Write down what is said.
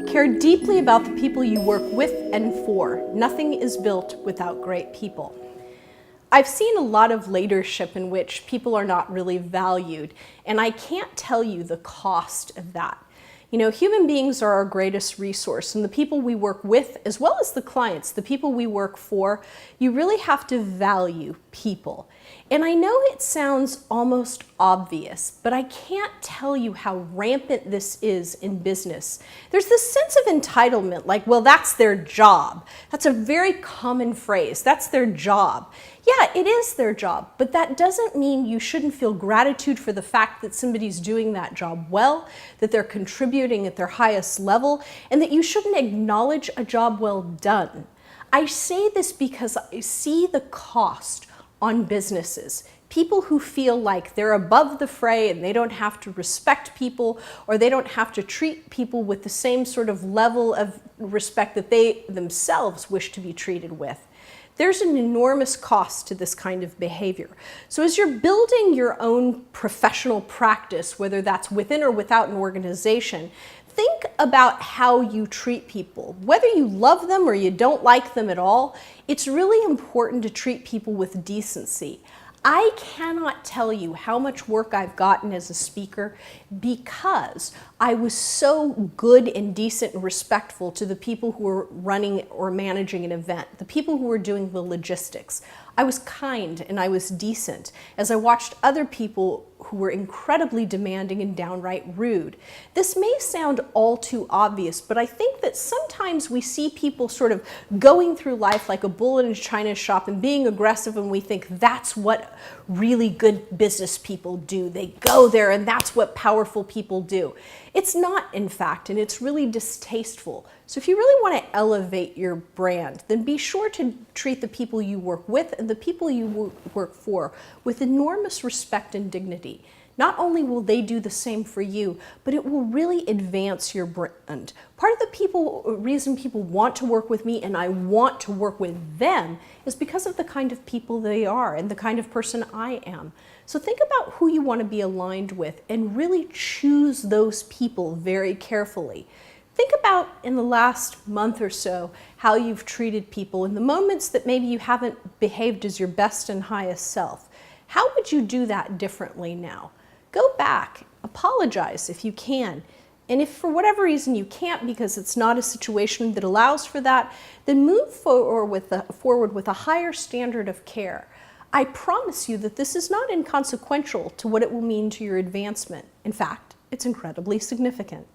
Care deeply about the people you work with and for. Nothing is built without great people. I've seen a lot of leadership in which people are not really valued, and I can't tell you the cost of that. You know, human beings are our greatest resource, and the people we work with, as well as the clients, the people we work for, you really have to value people. And I know it sounds almost obvious, but I can't tell you how rampant this is in business. There's this sense of entitlement, like, well, that's their job. That's a very common phrase. That's their job. Yeah, it is their job, but that doesn't mean you shouldn't feel gratitude for the fact that somebody's doing that job well, that they're contributing at their highest level, and that you shouldn't acknowledge a job well done. I say this because I see the cost on businesses. People who feel like they're above the fray and they don't have to respect people, or they don't have to treat people with the same sort of level of respect that they themselves wish to be treated with. There's an enormous cost to this kind of behavior. So as you're building your own professional practice, whether that's within or without an organization, think about how you treat people. Whether you love them or you don't like them at all, it's really important to treat people with decency. I cannot tell you how much work I've gotten as a speaker because I was so good and decent and respectful to the people who were running or managing an event, the people who were doing the logistics. I was kind and I was decent as I watched other people who were incredibly demanding and downright rude. This may sound all too obvious, but I think that sometimes we see people sort of going through life like a bull in a china shop and being aggressive, and we think that's what really good business people do. They go there and that's what powerful people do. It's not, in fact, and it's really distasteful. So if you really want to elevate your brand, then be sure to treat the people you work with and the people you work for with enormous respect and dignity. Not only will they do the same for you, but it will really advance your brand. Part of the reason people want to work with me and I want to work with them is because of the kind of people they are and the kind of person I am. So think about who you want to be aligned with and really choose those people very carefully. Think about in the last month or so how you've treated people in the moments that maybe you haven't behaved as your best and highest self. How would you do that differently now? Go back, apologize if you can. And if for whatever reason you can't because it's not a situation that allows for that, then move forward with a higher standard of care. I promise you that this is not inconsequential to what it will mean to your advancement. In fact, it's incredibly significant.